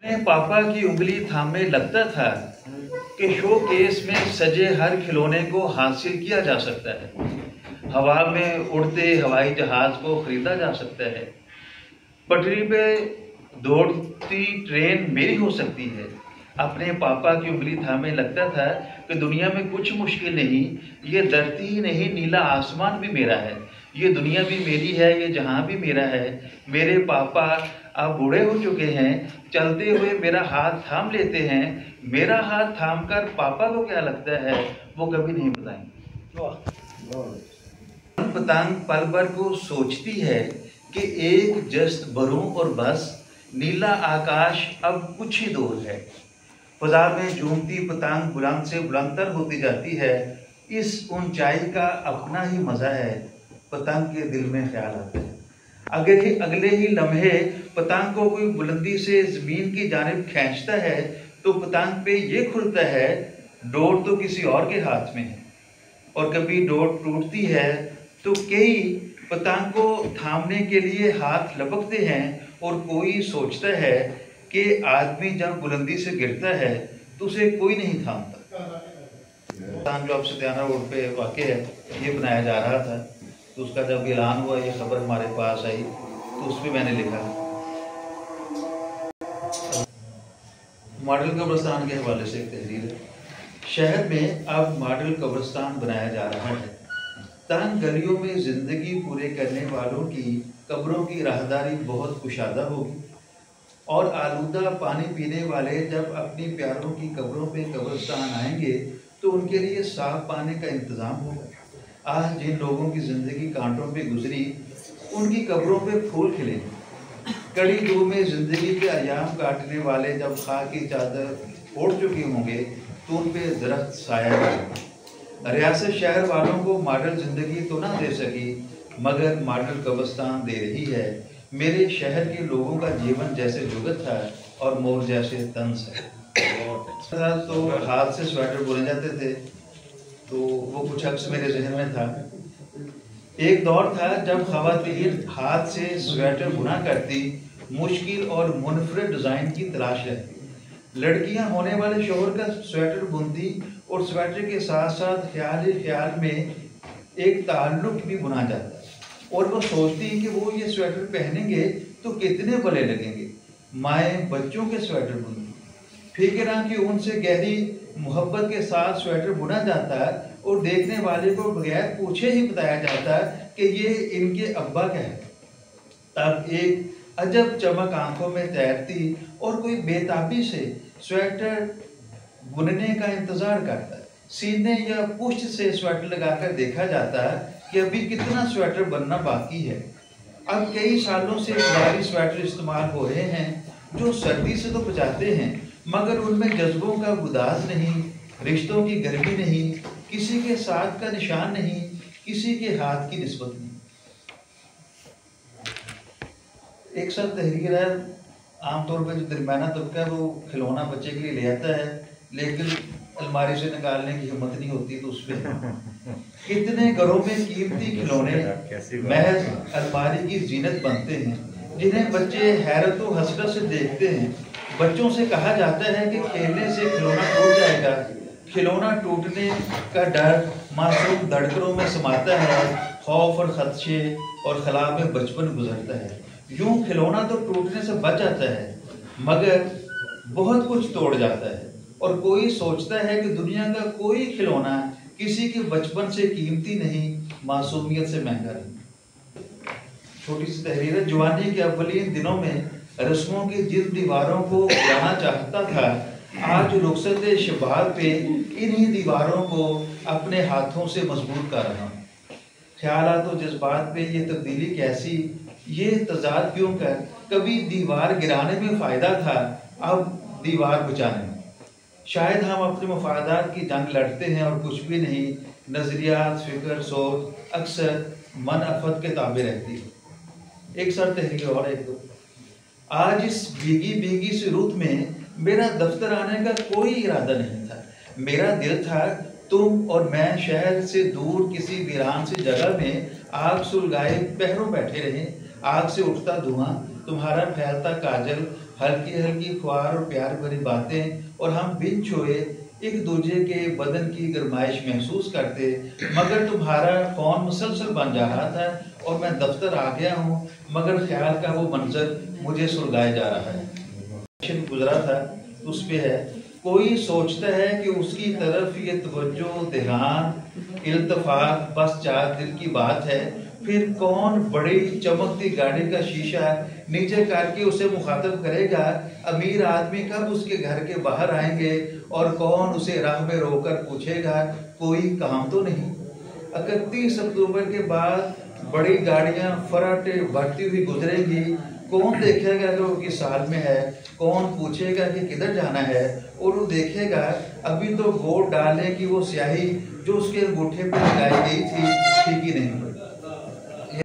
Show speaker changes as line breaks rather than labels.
अपने पापा की उंगली थामे लगता था कि शोकेस में सजे हर खिलौने को हासिल किया जा सकता है। हवा में उड़ते हवाई जहाज को खरीदा जा सकता है। पटरी पे दौड़ती ट्रेन मेरी हो सकती है। अपने पापा की उंगली थामे लगता था कि दुनिया में कुछ मुश्किल नहीं, ये धरती ही नहीं नीला आसमान भी मेरा है, ये दुनिया भी मेरी है, ये जहां भी मेरा है। मेरे पापा अब बूढ़े हो चुके हैं, चलते हुए मेरा हाथ थाम लेते हैं। मेरा हाथ थाम कर पापा को क्या लगता है वो कभी नहीं बताएंगे। पतंग पल भर को सोचती है कि एक जस्त भरूं और बस नीला आकाश अब कुछ ही दूर है। फजा में झूमती पतंग बुलंद से बुलंदतर होती जाती है। इस ऊंचाई का अपना ही मजा है, पतंग के दिल में ख्याल आता है। अगले ही लम्हे पतंग को कोई बुलंदी से जमीन की जानिब खींचता है तो पतंग पे ये खुलता है, डोर तो किसी और के हाथ में है। और कभी डोर टूटती है तो कई पतंग को थामने के लिए हाथ लपकते हैं और कोई सोचता है कि आदमी जब बुलंदी से गिरता है तो उसे कोई नहीं थामता। पतंग जो अब सत्याना रोड पे वाक़ है, ये बनाया जा रहा था, तो उसका जब ऐलान हुआ, ये खबर हमारे पास आई, तो उस पर मैंने लिखा। मॉडल कब्रिस्तान के हवाले से एक तहरीर है। शहर में अब मॉडल कब्रिस्तान बनाया जा रहा है। तंग गलियों में जिंदगी पूरे करने वालों की कब्रों की राहदारी बहुत कुशादा होगी और आलूदा पानी पीने वाले जब अपनी प्यारों की कब्रों पे कब्रिस्तान आएंगे तो उनके लिए साफ पानी का इंतज़ाम होगा। आज जिन लोगों की ज़िंदगी कांटों पे गुजरी, उनकी कब्रों पे फूल खिलेंगे। कड़ी धूप में ज़िंदगी के अयाम काटने वाले जब खाक की चादर ओढ़ चुके होंगे तो उन पे दरख्त साया करेंगे। रियासत शहर वालों को मॉडल ज़िंदगी तो ना दे सकी, मगर मॉडल कब्रिस्तान दे रही है। मेरे शहर के लोगों का जीवन जैसे जुगत था और मोर जैसे तंज है। तो हाथ से स्वेटर बुने जाते थे, तो वो कुछ अक्स मेरे जहन में था। एक दौर था जब ख़वातीन हाथ से स्वेटर बुना करती मुश्किल और मुनफरद डिज़ाइन की तलाश रहती। लड़कियां होने वाले शोहर का स्वेटर बुनती और स्वेटर के साथ साथ ख्याल में एक ताल्लुक भी बुना जाता और वो सोचती कि वो ये स्वेटर पहनेंगे तो कितने भले लगेंगे। माएँ बच्चों के स्वेटर बुनती, फिक्रा की ऊन से गहरी मोहब्बत के साथ स्वेटर बुना जाता है और देखने वाले को बगैर पूछे ही बताया जाता है कि ये इनके अब्बा का है। तब एक अजब चमक आंखों में तैरती और कोई बेताबी से स्वेटर बुनने का इंतजार करता है। सीने या पुष्ट से स्वेटर लगाकर देखा जाता है कि अभी कितना स्वेटर बनना बाकी है। अब कई सालों से भारी स्वेटर इस्तेमाल हो रहे हैं जो सर्दी से तो बचाते हैं, मगर उनमें जज्बों का गुदाज नहीं, रिश्तों की गर्मी नहीं, किसी के साथ का निशान नहीं, किसी के हाथ की निस्बत नहीं। एक साथ तहरीर है, आमतौर पर जो दरमियाना तबका है वो खिलौना बच्चे के लिए ले आता है, लेकिन अलमारी से निकालने की हिम्मत नहीं होती, तो उस पर कितने घरों में कीमती खिलौने महज अलमारी की जीनत बनते हैं, जिन्हें बच्चे हैरत व हसरत से देखते हैं। बच्चों से कहा जाता है कि खेलने से खिलौना टूट जाएगा। खिलौना टूटने का डर मासूम धड़कनों में समाता है, खौफ और खदशे और खला में बचपन गुजरता है। यूं खिलौना तो टूटने से बच जाता है, मगर बहुत कुछ तोड़ जाता है। और कोई सोचता है कि दुनिया का कोई खिलौना किसी के बचपन से कीमती नहीं, मासूमियत से महंगा नहीं। छोटी सी तहरीर है। जवानी के अव्वलीन दिनों में रस्मों की जिन दीवारों को जाना चाहता था, आज रुखसत शबाब पे इन्हीं दीवारों को अपने हाथों से मजबूत कर रहा हूँ। ख्यालात और जज्बात पे ये तब्दीली कैसी, ये तजाद क्यों कर? कभी दीवार गिराने में फ़ायदा था, अब दीवार बचाने में। शायद हम अपने मफादात की जंग लड़ते हैं और कुछ भी नहीं। नज़रियात, फ़िक्र, सोच अक्सर मन अफत के ताबे रहती है। एक सर तहरीर और एक दो। आज इस भीगी भीगी सी रुत में मेरा दफ्तर आने का कोई इरादा नहीं था। मेरा दिल था तुम और मैं शहर से दूर किसी वीरान सी जगह में आग सुलगाए पहरों बैठे रहें। आग से उठता धुआं, तुम्हारा फैलता काजल, हल्की हल्की ख्वार और प्यार भरी बातें, और हम बिन छुए एक दूसरे के बदन की गरमाइश महसूस करते। मगर तुम्हारा फ़ोन मुसलसल बन रहा था और मैं दफ्तर आ गया हूँ, मगर ख्याल का वो मंजर मुझे सुलगाया जा रहा है। गुजरा था उस पे है, कोई सोचता है कि उसकी तरफ ये तवज्जो, ध्यान, इल्तफात बस चार दिल की बात है। फिर कौन बड़ी चमकती गाड़ी का शीशा नीचे करके उसे मुखातब करेगा? अमीर आदमी कब उसके घर के बाहर आएंगे और कौन उसे राह में रोककर पूछेगा कोई काम तो नहीं? 31 अक्टूबर के बाद बड़ी गाड़ियां फराटे भरती हुई गुजरेंगी। कौन देखेगा कि वो किस साल में है? कौन पूछेगा कि किधर जाना है? और वो देखेगा अभी तो वोट डालने की वो स्याही जो उसके अंगूठे पर लगाई गई थी ठीक ही नहीं।